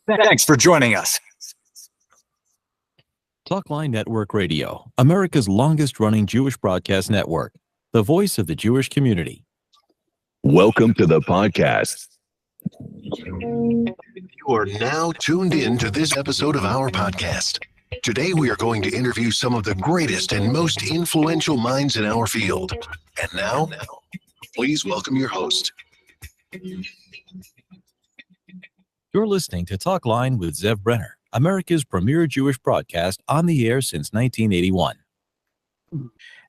Thanks for joining us. Talkline Network Radio, America's longest-running Jewish broadcast network, the voice of the Jewish community. Welcome to the podcast. You are now tuned in to this episode of our podcast. Today, we are going to interview some of the greatest and most influential minds in our field. And now, please welcome your host. You're listening to Talkline with Zev Brenner, America's premier Jewish broadcast on the air since 1981.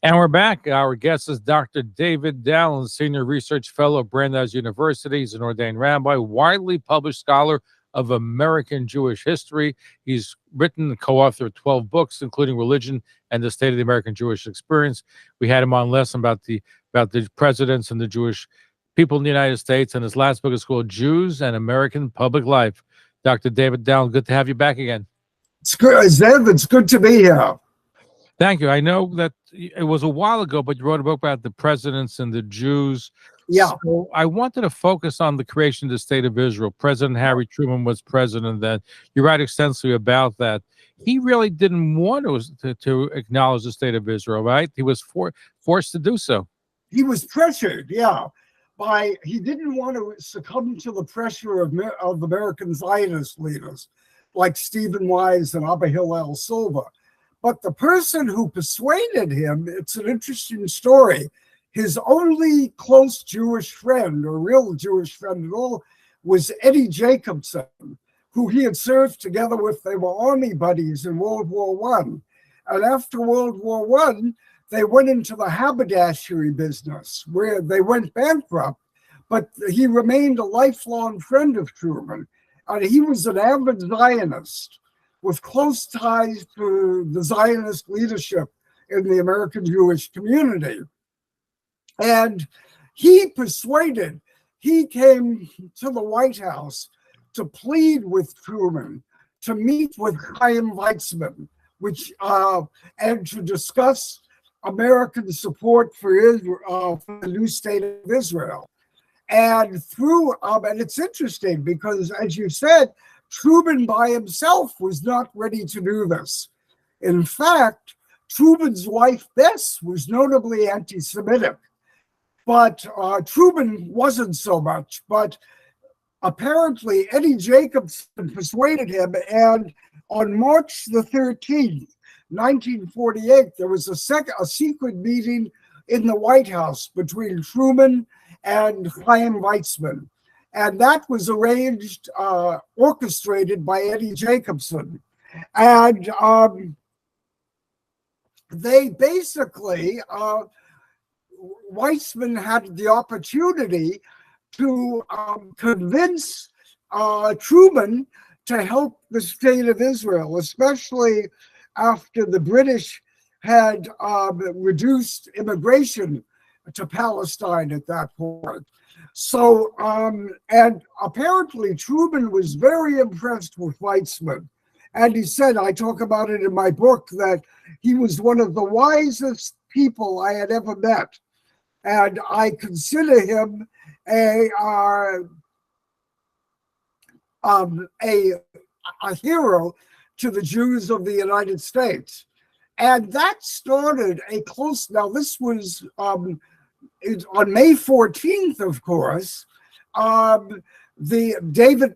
And we're back. Our guest is Dr. David Dalin, Senior Research Fellow at Brandeis University. He's an ordained rabbi, widely published scholar of American Jewish history. He's written and co-authored 12 books, including Religion and the State of the American Jewish Experience. We had him on lesson about the presidents and the Jewish people in the United States, and his last book is called Jews and American Public Life. Dr. David Dalin, good to have you back again. It's good, Zev. It's good to be here. Thank you. I know that it was a while ago, but you wrote a book about the presidents and the Jews. Yeah. So I wanted to focus on the creation of the State of Israel. President Harry Truman was president then. You write extensively about that. He really didn't want to acknowledge the State of Israel, right? He was forced to do so. He was pressured, yeah. He didn't want to succumb to the pressure of American Zionist leaders like Stephen Wise and Abba Hillel Silva. But the person who persuaded him, it's an interesting story. His only close Jewish friend, or real Jewish friend at all, was Eddie Jacobson, who he had served together with. They were army buddies in World War I. And after World War I, they went into the haberdashery business, where they went bankrupt, but he remained a lifelong friend of Truman. And he was an avid Zionist with close ties to the Zionist leadership in the American Jewish community. And he came to the White House to plead with Truman to meet with Chaim Weizmann, and to discuss American support for Israel, for the new state of Israel. And and it's interesting because, as you said, Truman by himself was not ready to do this. In fact, Truman's wife, Bess, was notably anti-Semitic, but Truman wasn't so much. But apparently, Eddie Jacobson persuaded him, and on March the 13th, 1948, there was a secret meeting in the White House between Truman and Chaim Weizmann. And that was orchestrated by Eddie Jacobson. And they basically, Weizmann had the opportunity to convince Truman to help the state of Israel, especially after the British had reduced immigration to Palestine at that point. So, and apparently Truman was very impressed with Weizmann. And he said, I talk about it in my book, that he was one of the wisest people I had ever met. And I consider him a hero to the Jews of the United States. And that started now this was on May 14th, of course, David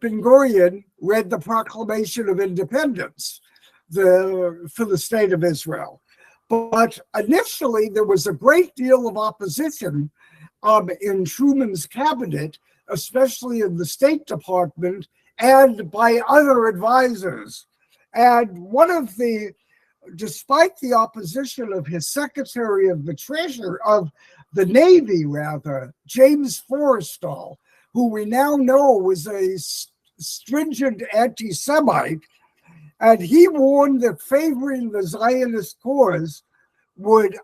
Ben-Gurion read the Proclamation of Independence for the state of Israel. But initially, there was a great deal of opposition in Truman's cabinet, especially in the State Department and by other advisors. And despite the opposition of his Secretary of the Navy, James Forrestal, who we now know was a stringent anti-Semite, and he warned that favoring the Zionist cause would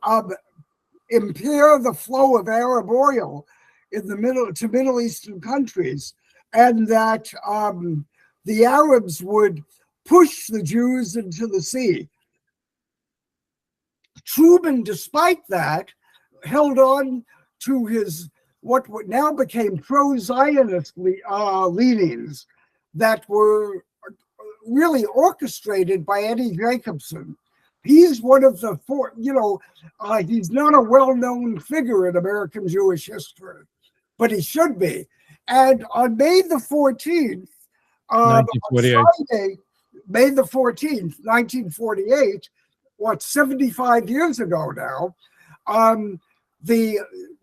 impair the flow of Arab oil to Middle Eastern countries, and that the Arabs would push the Jews into the sea. Truman, despite that, held on to his what now became pro-Zionist leanings, that were really orchestrated by Eddie Jacobson. He's one of the four, he's not a well-known figure in American Jewish history, but he should be. And on May the 14th, on Friday, May the 14th, 1948, 75 years ago now, the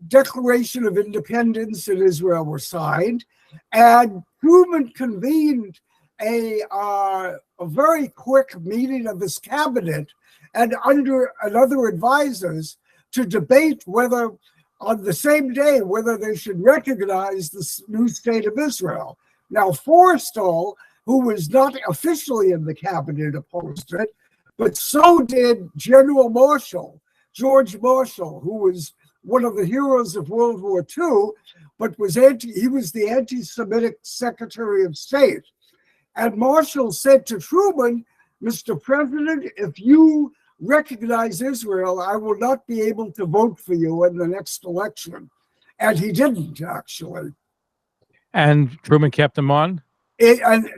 Declaration of Independence in Israel was signed, and Truman convened a very quick meeting of his cabinet and other advisors to debate whether, on the same day, whether they should recognize the new state of Israel. Now, Forrestal, who was not officially in the cabinet, opposed it, but so did General Marshall, George Marshall, who was one of the heroes of World War II, but he was the anti-Semitic Secretary of State. And Marshall said to Truman, "Mr. President, if you recognize Israel, I will not be able to vote for you in the next election." And he didn't, actually. And Truman kept him on?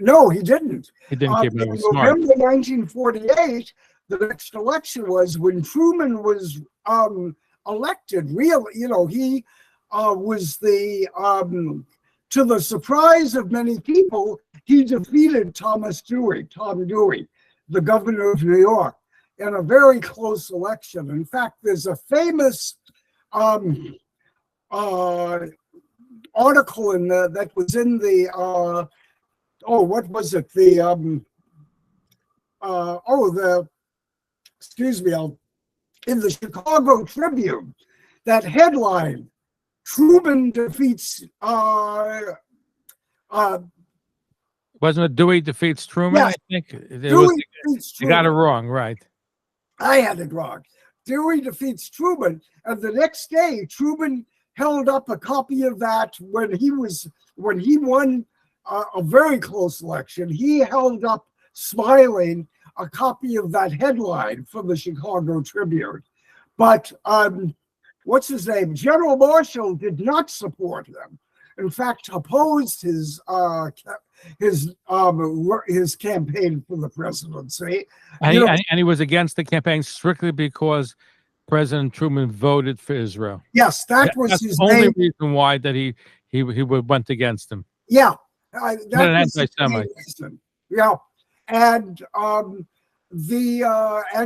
No, he didn't. He didn't keep him on. In November 1948, the next election was when Truman was elected. He was to the surprise of many people, he defeated Tom Dewey, the governor of New York, in a very close election. In fact, there's a famous article that was in the what was it? In the Chicago Tribune, that headline, Truman defeats wasn't it Dewey defeats Truman? Yeah, I think Dewey defeats Truman. You got it wrong, right? I had it wrong. Dewey defeats Truman, and the next day, Truman held up a copy of that when he won a very close election. He held up, smiling, a copy of that headline from the Chicago Tribune. But what's his name? General Marshall did not support him. In fact, opposed his campaign for the presidency. And he was against the campaign strictly because President Truman voted for Israel. Yes, that's his only reason why that he went against him. Yeah, that's an anti-Semite. Yeah, and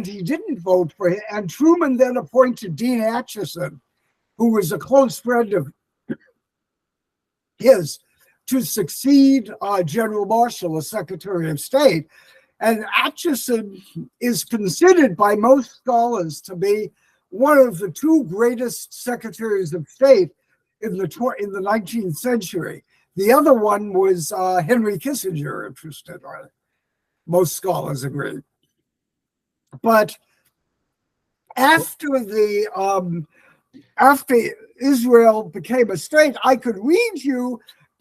he didn't vote for him. And Truman then appointed Dean Acheson, who was a close friend of his, to succeed General Marshall as Secretary of State. And Acheson is considered by most scholars to be one of the two greatest secretaries of state in the 19th century. The other one was Henry Kissinger, interestingly. Most scholars agree. But after Israel became a state, I could read you.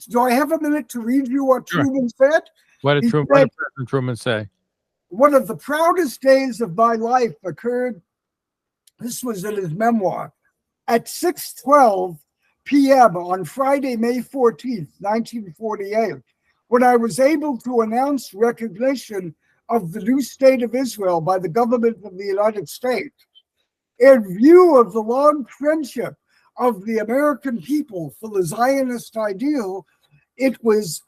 Do I have a minute to read you what Truman said? What did President Truman say? One of the proudest days of my life occurred, this was in his memoir, at 6:12 p.m. on Friday, May 14th, 1948, when I was able to announce recognition of the new state of Israel by the government of the United States. In view of the long friendship of the American people for the Zionist ideal, it was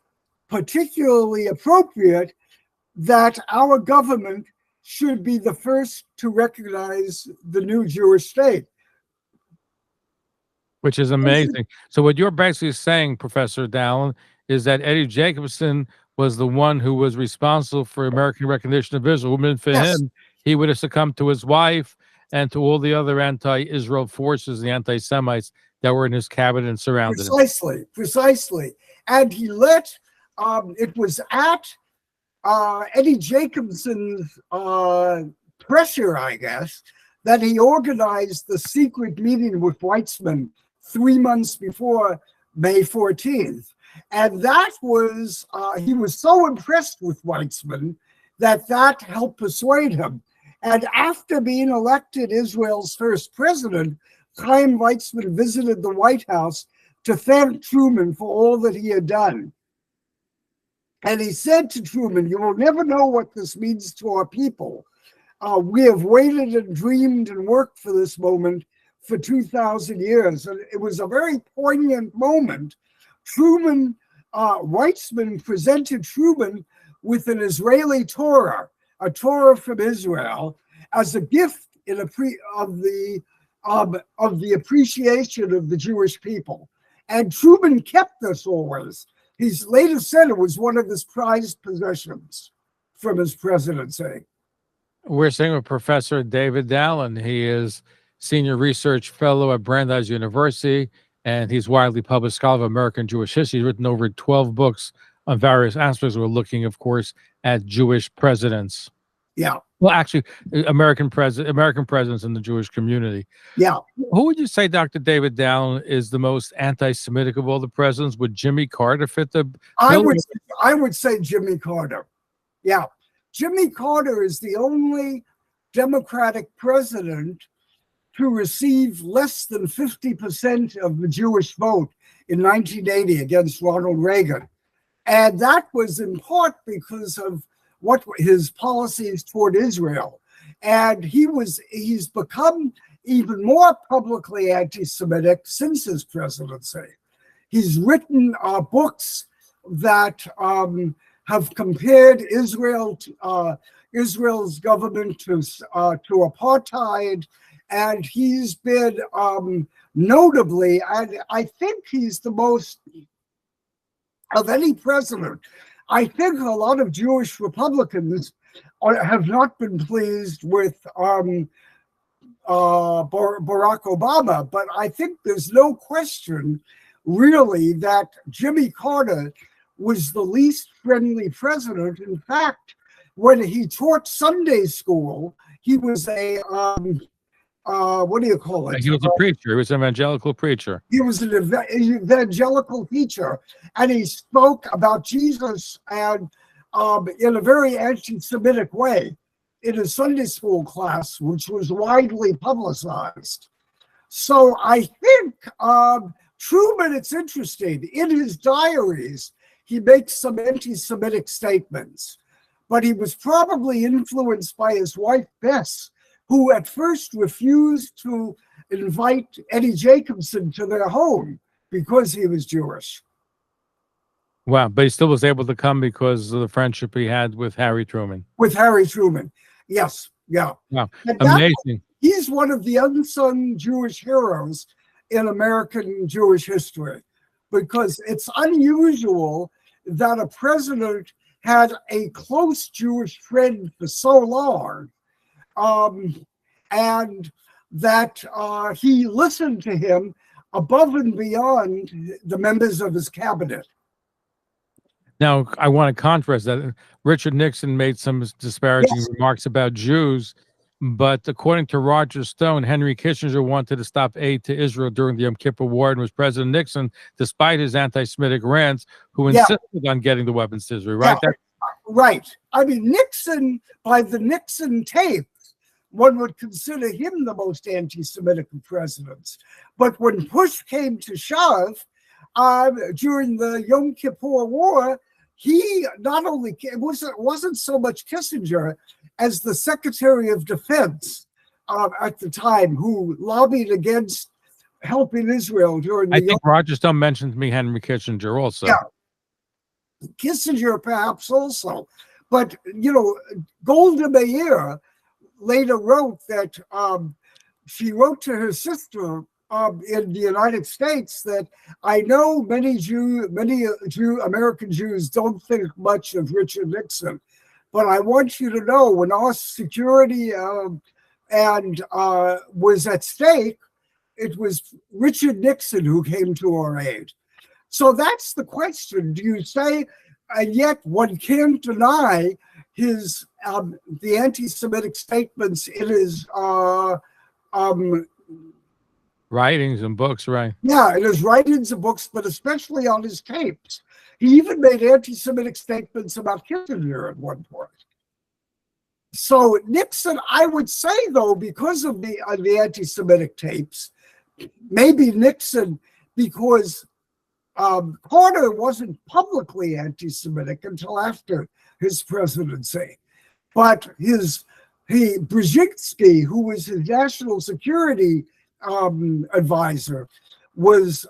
particularly appropriate that our government should be the first to recognize the new Jewish state. Which is amazing. So what you're basically saying, Professor Dalin, is that Eddie Jacobson was the one who was responsible for American recognition of Israel. And for him, he would have succumbed to his wife and to all the other anti-Israel forces, the anti-Semites that were in his cabinet and surrounded him. Precisely. And he let, it was at Eddie Jacobson's pressure, I guess, that he organized the secret meeting with Weizmann 3 months before May 14th. And that was, he was so impressed with Weizmann that helped persuade him. And after being elected Israel's first president, Chaim Weizmann visited the White House to thank Truman for all that he had done. And he said to Truman, "You will never know what this means to our people. We have waited and dreamed and worked for this moment for 2,000 years." And it was a very poignant moment. Truman, Weizmann presented Truman with an Israeli Torah, a Torah from Israel, as a gift of the appreciation of the Jewish people. And Truman kept this always. He's later said it was one of his prized possessions from his presidency. We're sitting with Professor David Dalin. He is Senior Research Fellow at Brandeis University, and he's widely published scholar of American Jewish history. He's written over 12 books on various aspects. We're looking, of course, at Jewish presidents. Yeah. Well, actually, American presidents in the Jewish community. Yeah. Who would you say, Dr. David Dalin, is the most anti-Semitic of all the presidents? Would Jimmy Carter fit the bill? I would say Jimmy Carter. Yeah. Jimmy Carter is the only Democratic president to receive less than 50% of the Jewish vote in 1980 against Ronald Reagan. And that was in part because of what his policies toward Israel. And he's become even more publicly anti-Semitic since his presidency. He's written books that have compared Israel's government to apartheid, and he's been notably, and I think he's the most of any president. I think a lot of Jewish Republicans have not been pleased with Barack Obama, but I think there's no question really that Jimmy Carter was the least friendly president. In fact, when he taught Sunday school, he was a what do you call it? He was a preacher. He was an evangelical preacher. He was an evangelical teacher, and he spoke about Jesus and in a very anti-Semitic way in his Sunday school class, which was widely publicized. So I think Truman, it's interesting, in his diaries, he makes some anti-Semitic statements, but he was probably influenced by his wife, Bess, who at first refused to invite Eddie Jacobson to their home because he was Jewish. Wow, but he still was able to come because of the friendship he had with Harry Truman. With Harry Truman, yes, yeah. Wow, amazing. He's one of the unsung Jewish heroes in American Jewish history, because it's unusual that a president had a close Jewish friend for so long, and that he listened to him above and beyond the members of his cabinet. Now, I want to contrast that. Richard Nixon made some disparaging remarks about Jews, but according to Roger Stone, Henry Kissinger wanted to stop aid to Israel during the Yom Kippur War, and was President Nixon, despite his anti-Semitic rants, who insisted on getting the weapons to Israel, right? Yeah. Right. I mean, Nixon, by the Nixon tapes, one would consider him the most anti-Semitic of presidents. But when push came to shove, during the Yom Kippur War, he not only, it wasn't so much Kissinger as the Secretary of Defense at the time, who lobbied against helping Israel during the... I think Roger Stone mentioned to me Henry Kissinger also. Yeah. Kissinger perhaps also. But, you know, Golda Meir later wrote that she wrote to her sister in the United States that, I know many American Jews don't think much of Richard Nixon, but I want you to know when our security was at stake, it was Richard Nixon who came to our aid. So that's the question. Do you say, and yet one can't deny his the anti-Semitic statements in his writings and books, right? Yeah, in his writings and books, but especially on his tapes. He even made anti-Semitic statements about Kissinger at one point. So Nixon, I would say, though, because of the anti-Semitic tapes, maybe Nixon, because Carter wasn't publicly anti-Semitic until after his presidency, but Brzezinski, who was his national security advisor, was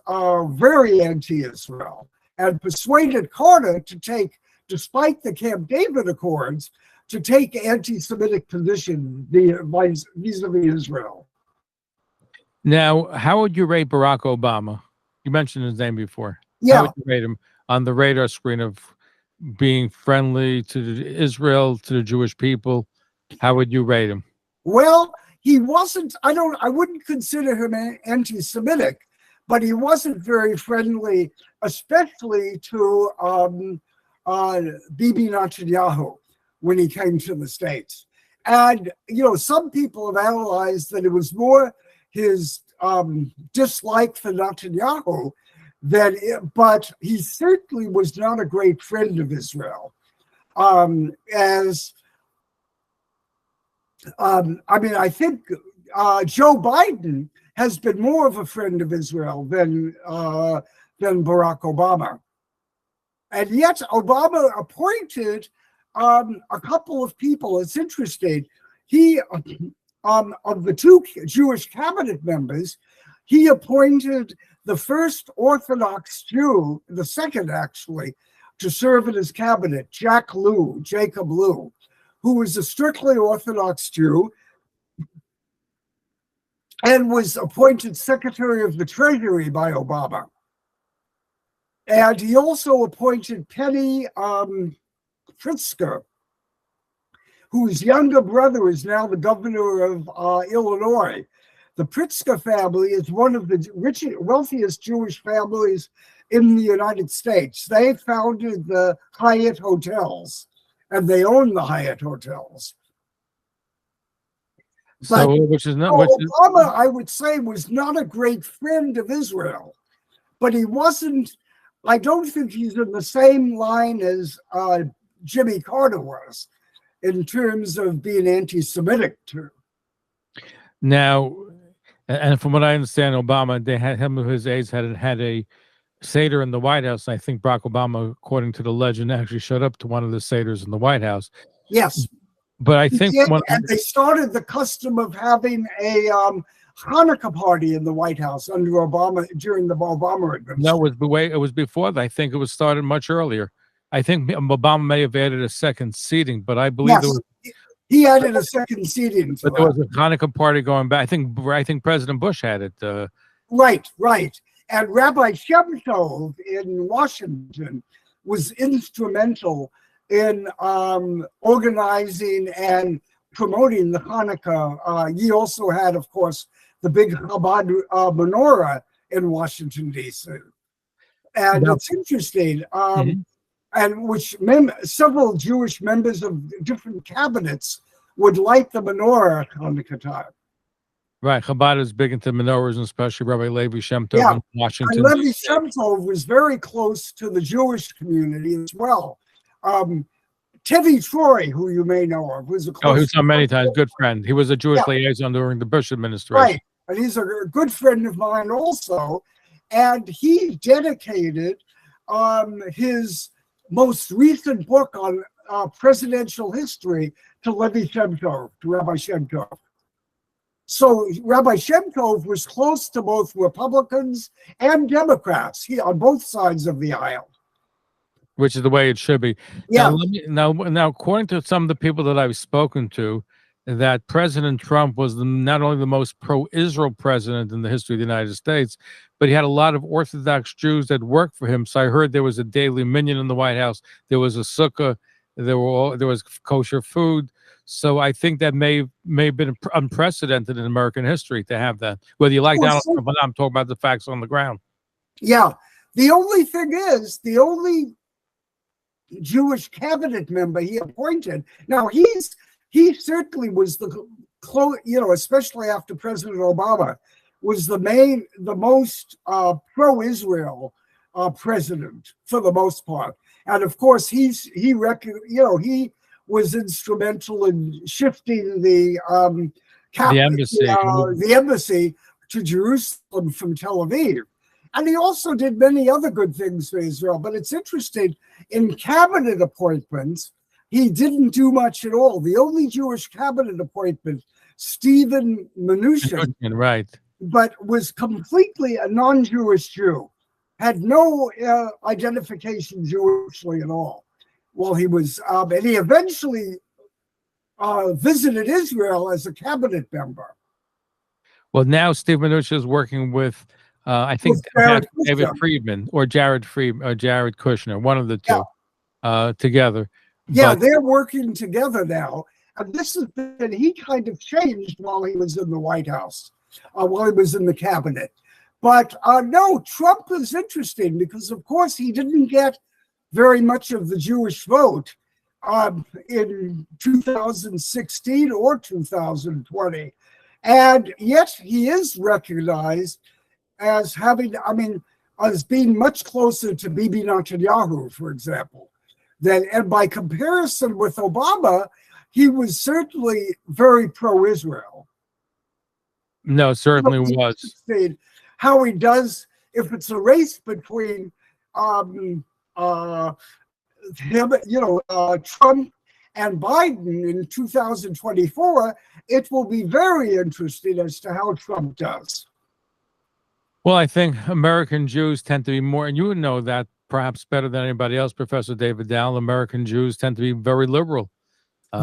very anti-Israel and persuaded Carter to take, despite the Camp David Accords, to take anti-Semitic position vis-a-vis Israel. Now, how would you rate Barack Obama? You mentioned his name before. Yeah. How would you rate him on the radar screen of being friendly to Israel, to the Jewish people? How would you rate him? Well, he wasn't, I wouldn't consider him anti-Semitic, but he wasn't very friendly, especially to Bibi Netanyahu when he came to the States. And, some people have analyzed that it was more his dislike for Netanyahu but he certainly was not a great friend of Israel. I think Joe Biden has been more of a friend of Israel than Barack Obama. And yet Obama appointed a couple of people. It's interesting. He, of the two Jewish cabinet members, he appointed the first Orthodox Jew, the second actually, to serve in his cabinet, Jacob Lew, who was a strictly Orthodox Jew and was appointed Secretary of the Treasury by Obama. And he also appointed Penny Pritzker, whose younger brother is now the governor of Illinois. The Pritzker family is one of the wealthiest Jewish families in the United States. They founded the Hyatt Hotels, and they own the Hyatt Hotels. So, Obama, I would say, was not a great friend of Israel, but he wasn't. I don't think he's in the same line as Jimmy Carter was in terms of being anti-Semitic too. Now, and from what I understand, Obama, they had him and his aides had a Seder in the White House. I think Barack Obama, according to the legend, actually showed up to one of the Seders in the White House. Yes. But I think and they started the custom of having a Hanukkah party in the White House under Obama during the Obama administration. No, it was before that. I think it was started much earlier. I think Obama may have added a second seating, but I believe he added a second seating. But there was a Hanukkah party going back. I think President Bush had it. Right. And Rabbi Shem Tov in Washington was instrumental in organizing and promoting the Hanukkah. He also had, of course, the big Chabad menorah in Washington, D.C. And it's interesting, and which several Jewish members of different cabinets would light the menorah at Hanukkah time. Right, Chabad is big into menorahs, and especially Rabbi Levi Shem Tov in Washington. And Levi Shem Tov was very close to the Jewish community as well. Tevi Troy, who you may know of, was a close he's on many times, good friend. He was a Jewish liaison during the Bush administration. Right, and he's a good friend of mine also. And he dedicated his most recent book on presidential history to Levi Shem Tov, to Rabbi Shem Tov. So Rabbi Shem Tov was close to both Republicans and Democrats, on both sides of the aisle. Which is the way it should be. Yeah. Now, according to some of the people that I've spoken to, that President Trump was not only the most pro-Israel president in the history of the United States, but he had a lot of Orthodox Jews that worked for him. So I heard there was a daily minyan in the White House. There was a sukkah. There was kosher food. So I think that may have been unprecedented in American history to have that. Whether you like Donald Trump or not, I'm talking about the facts on the ground. Yeah. The only thing is, the only Jewish cabinet member he appointed. Now he certainly was especially after President Obama, was the most pro-Israel president for the most part. And of course, he was instrumental in shifting the embassy to Jerusalem from Tel Aviv. And he also did many other good things for Israel. But it's interesting, in cabinet appointments, he didn't do much at all. The only Jewish cabinet appointment, Stephen Mnuchin, right, but was completely a non-Jewish Jew, had no identification Jewishly at all. While he was, and he eventually visited Israel as a cabinet member. Well, now Steve Mnuchin is working with, I think, David Friedman or Jared Kushner, one of the two, together. Yeah, they're working together now. And this has been, he kind of changed while he was in the White House, while he was in the cabinet. But no, Trump is interesting because, of course, he didn't get very much of the Jewish vote in 2016 or 2020. And yet he is recognized as having, as being much closer to Bibi Netanyahu, for example. And by comparison with Obama, he was certainly very pro-Israel. No, certainly was. How he does, if it's a race between him, Trump and Biden in 2024, it will be very interesting as to how Trump does. Well, I think American Jews tend to be more, and you would know that perhaps better than anybody else, Professor David Dalin, American Jews tend to be very liberal.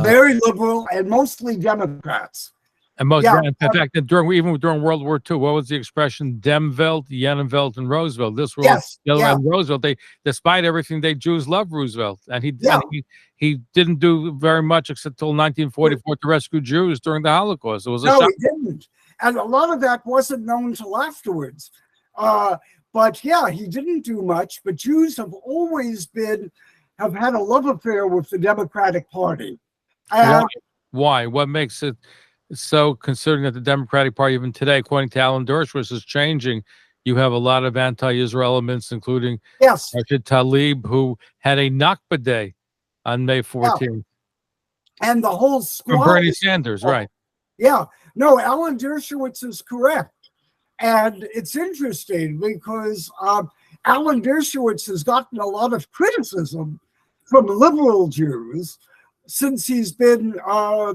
Very liberal and mostly Democrats. And most, in fact, even during World War II, what was the expression? Demwelt, Jenenwelt, and Roosevelt. This world, and Roosevelt. They, despite everything, Jews loved Roosevelt, and he didn't do very much except until 1944 to rescue Jews during the Holocaust. It was he didn't, and a lot of that wasn't known until afterwards. But yeah, he didn't do much. But Jews have always have had a love affair with the Democratic Party. Why? What makes it so, considering that the Democratic Party, even today, according to Alan Dershowitz, is changing? You have a lot of anti-Israel elements, including Rashid Tlaib, who had a Nakba Day on May 14th. And the whole squad. From Bernie Sanders, right. Yeah. No, Alan Dershowitz is correct. And it's interesting because Alan Dershowitz has gotten a lot of criticism from liberal Jews since he's been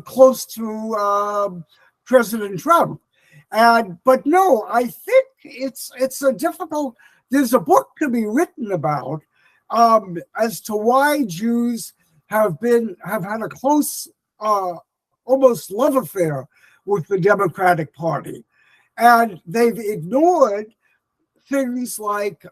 close to President Trump. But no, I think it's a difficult, there's a book to be written about as to why Jews have had a close, almost love affair with the Democratic Party. And they've ignored things like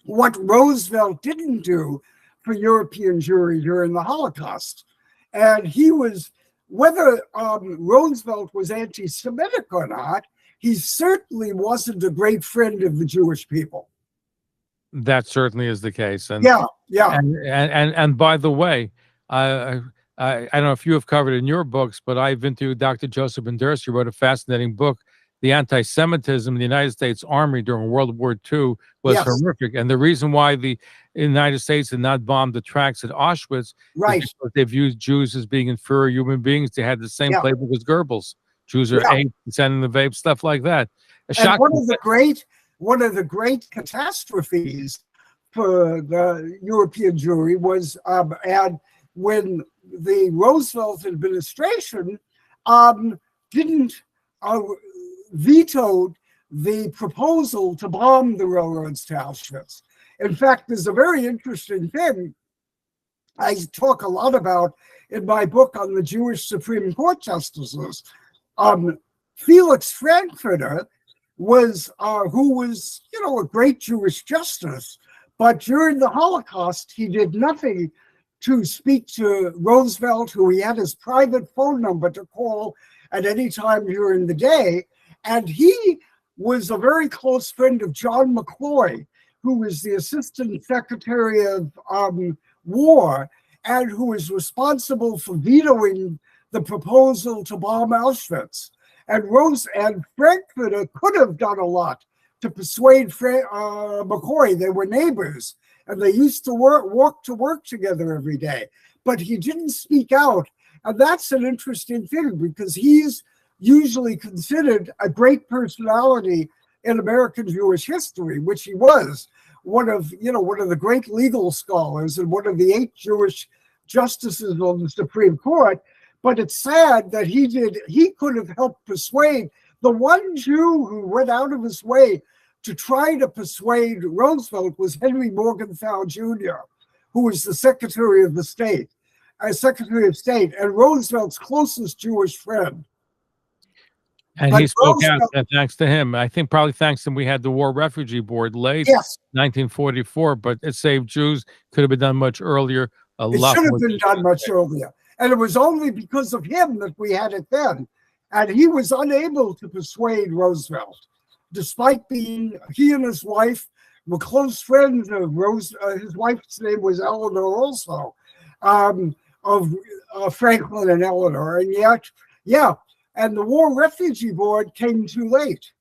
what Roosevelt didn't do for European Jewry during the Holocaust. And he was, whether Roosevelt was anti-Semitic or not, he certainly wasn't a great friend of the Jewish people. That certainly is the case. And And by the way, I don't know if you have covered in your books, but I've interviewed Dr. Joseph Bendersi, who wrote a fascinating book, The Anti-Semitism in the United States Army During World War II Was Horrific. And the reason why the United States did not bomb the tracks at Auschwitz is because they viewed Jews as being inferior human beings. They had the same playbook as Goebbels. Jews are apes, sending the vape, stuff like that. And one of the great catastrophes for the European Jewry was when the Roosevelt administration vetoed the proposal to bomb the railroads to Auschwitz. In fact, there's a very interesting thing I talk a lot about in my book on the Jewish Supreme Court justices. Felix Frankfurter was, who was, a great Jewish justice, but during the Holocaust, he did nothing to speak to Roosevelt, who he had his private phone number to call at any time during the day. And he was a very close friend of John McCloy, who was the Assistant Secretary of War and who was responsible for vetoing the proposal to bomb Auschwitz. And Frankfurter could have done a lot to persuade McCoy. They were neighbors, and they used to walk to work together every day. But he didn't speak out, and that's an interesting thing because he's usually considered a great personality in American Jewish history, which he was one of the great legal scholars and one of the 8 Jewish justices on the Supreme Court. But it's sad that he could have helped persuade the one Jew who went out of his way to try to persuade Roosevelt was Henry Morgenthau Jr., who was the Secretary of State, and Roosevelt's closest Jewish friend. And he spoke out, thanks to him. I think probably thanks to him, we had the War Refugee Board late 1944, but it saved Jews. Could have been done much earlier. It should have been done much earlier. And it was only because of him that we had it then. And he was unable to persuade Roosevelt, despite being, he and his wife were close friends of his wife's name was Eleanor also, of Franklin and Eleanor. And yet, and the War Refugee Board came too late.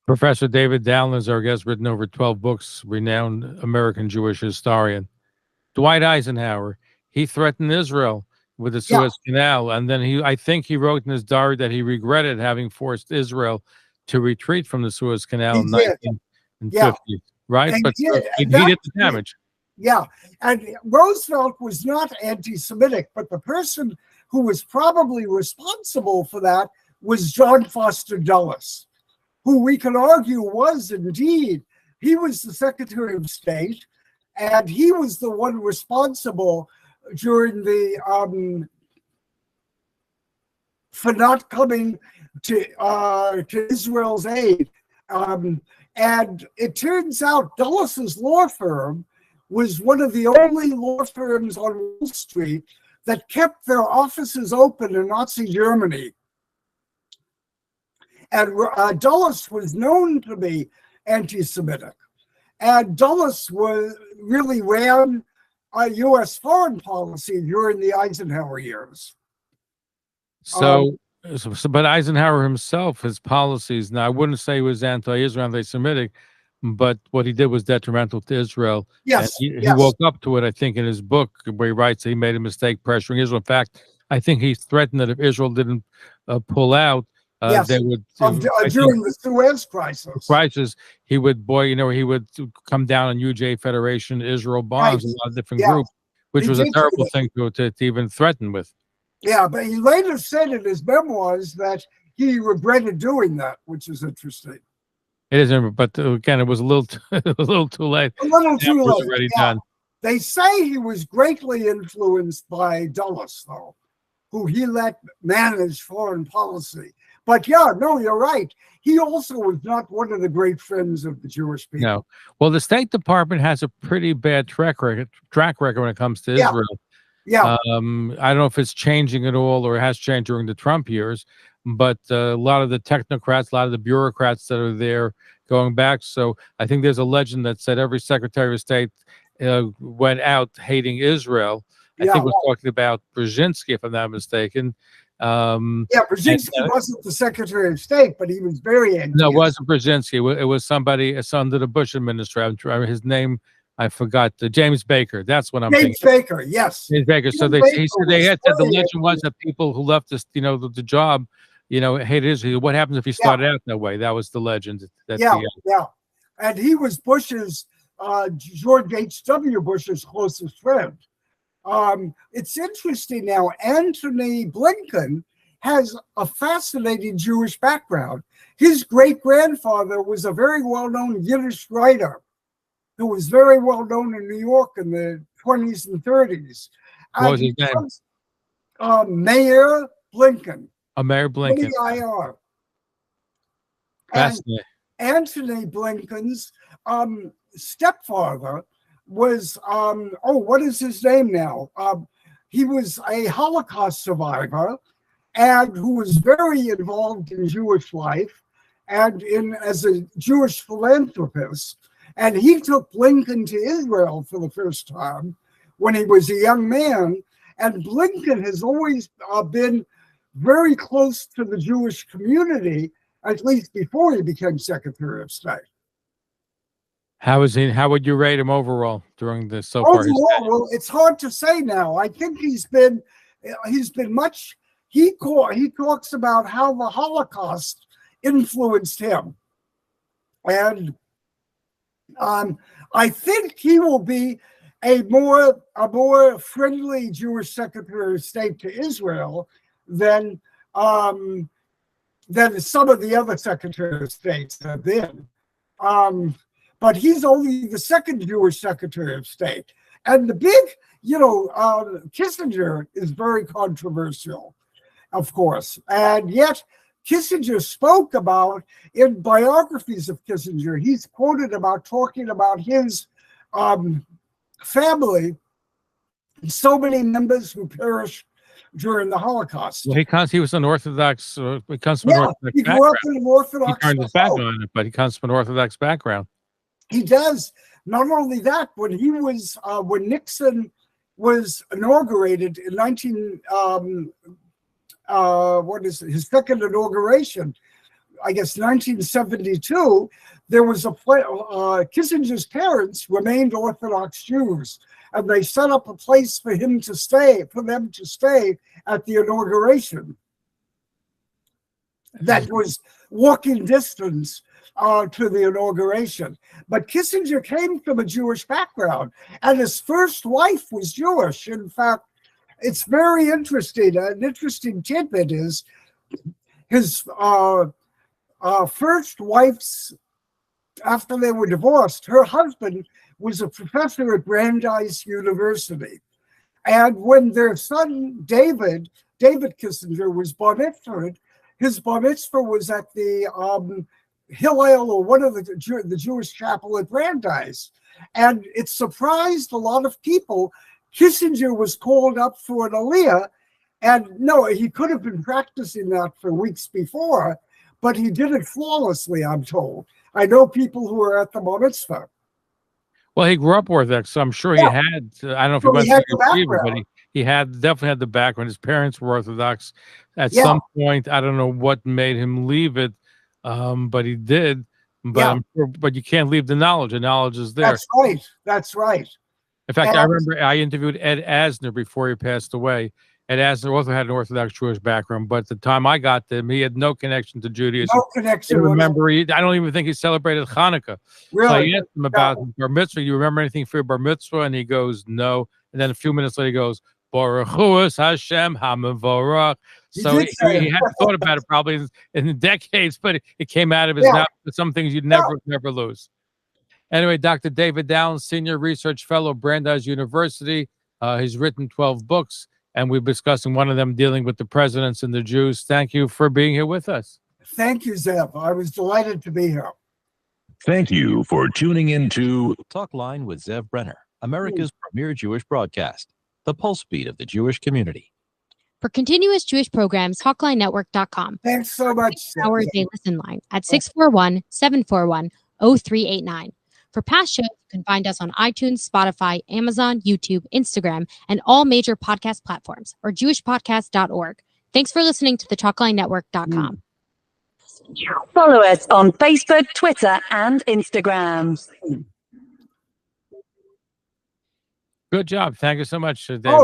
Professor David Dalin is our guest, written over 12 books, renowned American Jewish historian. Dwight Eisenhower, he threatened Israel with the Suez Canal, and then I think he wrote in his diary that he regretted having forced Israel to retreat from the Suez Canal in 1950, right? And but he did the damage. Yeah, and Roosevelt was not anti-Semitic, but the person who was probably responsible for that was John Foster Dulles, who we can argue was indeed, he was the Secretary of State, and he was the one responsible during the for not coming to Israel's aid. And it turns out Dulles's law firm was one of the only law firms on Wall Street that kept their offices open in Nazi Germany. And Dulles was known to be anti-Semitic. And Dulles really ran U.S. foreign policy during the Eisenhower years. But Eisenhower himself, his policies, now I wouldn't say he was anti-Israel, anti-Semitic, but what he did was detrimental to Israel. Yes, he woke up to it, I think, in his book, where he writes that he made a mistake pressuring Israel. In fact, I think he threatened that if Israel didn't pull out, they would during the Suez crisis. He would he would come down on UJ Federation, Israel bonds, a lot of different groups, which was a terrible thing to even threaten with. Yeah, but he later said in his memoirs that he regretted doing that, which is interesting. It isn't, but again, it was a little too late. A little too late. Already done. They say he was greatly influenced by Dulles, though, who he let manage foreign policy. But you're right. He also was not one of the great friends of the Jewish people. No. Well, the State Department has a pretty bad track record when it comes to Israel. Yeah. I don't know if it's changing at all or has changed during the Trump years, but a lot of the technocrats, a lot of the bureaucrats that are there going back. So I think there's a legend that said every Secretary of State went out hating Israel. I think we're talking about Brzezinski, if I'm not mistaken. Brzezinski wasn't the Secretary of State, but he was very angry. No, it wasn't Brzezinski. It was somebody under the Bush administration. His name, I forgot. James Baker. That's what I'm thinking. James Baker, yes. James Baker. So he said the legend was that people who left this, the job, hated Israel. What happens if he started out that way? That was the legend. And he was Bush's, George H.W. Bush's closest friend. It's interesting now, Antony Blinken has a fascinating Jewish background. His great-grandfather was a very well-known Yiddish writer who was very well-known in New York in the 20s and 30s. What was his name? Mayor Blinken. Mayor Blinken. M-A-I-R. Fascinating. Antony Blinken's stepfather was, what is his name now? He was a Holocaust survivor and who was very involved in Jewish life and as a Jewish philanthropist. And he took Blinken to Israel for the first time when he was a young man. And Blinken has always been very close to the Jewish community, at least before he became Secretary of State. How is he? How would you rate him overall during this so far? Well, it's hard to say now. I think he's been much. He talks about how the Holocaust influenced him, And I think he will be a more friendly Jewish Secretary of State to Israel than some of the other Secretary of States have been. But he's only the second Jewish Secretary of State. And the big, Kissinger is very controversial, of course. And yet Kissinger spoke about, in biographies of Kissinger, he's quoted about talking about his family, so many members who perished during the Holocaust. Well, he was an Orthodox. He comes from an Orthodox he grew up in an Orthodox. He turned his back on it, but he comes from an Orthodox background. He does. Not only that, when Nixon was inaugurated in his second inauguration, I guess 1972, there was Kissinger's parents remained Orthodox Jews, and they set up a place for them to stay at the inauguration. That was walking distance to the inauguration. But Kissinger came from a Jewish background, and his first wife was Jewish. In fact, it's very interesting. An interesting tidbit is his first wife's, after they were divorced, her husband was a professor at Brandeis University. And when their son, David Kissinger, was bar mitzvahed, his bar mitzvah was at the Hillel, or one of the Jewish chapel at Brandeis. And it surprised a lot of people. Kissinger was called up for an aliyah, and no, he could have been practicing that for weeks before, but he did it flawlessly, I'm told. I know people who are at the bar mitzvah. Well, he grew up Orthodox, so I'm sure he had, I don't know if he went to yeshiva, but he definitely had the background. His parents were Orthodox. At some point, I don't know what made him leave it, but he did. But I'm sure, but you can't leave the knowledge. The knowledge is there. That's right. In fact, I remember I interviewed Ed Asner before he passed away. Ed Asner also had an Orthodox Jewish background, but at the time I got to him, he had no connection to Judaism. No connection. I remember, I don't even think he celebrated Hanukkah. Really? So I asked him about bar mitzvah. You remember anything for your bar mitzvah? And he goes, no. And then a few minutes later, he goes, Baruch Hu Hashem HaMevorach. So he hadn't thought about it probably in decades, but it came out of his mouth. But some things you'd never lose. Anyway, Dr. David Dalin, Senior Research Fellow, Brandeis University. He's written 12 books, and we're discussing one of them dealing with the presidents and the Jews. Thank you for being here with us. Thank you, Zev. I was delighted to be here. Thank you for tuning in to Talkline with Zev Brenner, America's premier Jewish broadcast, the pulse beat of the Jewish community. For continuous Jewish programs, TalklineNetwork.com. Thanks so much. Hour a day listen line at 641-741-0389. For past shows, you can find us on iTunes, Spotify, Amazon, YouTube, Instagram, and all major podcast platforms, or jewishpodcast.org. Thanks for listening to the TalklineNetwork.com. Follow us on Facebook, Twitter, and Instagram. Good job. Thank you so much, David.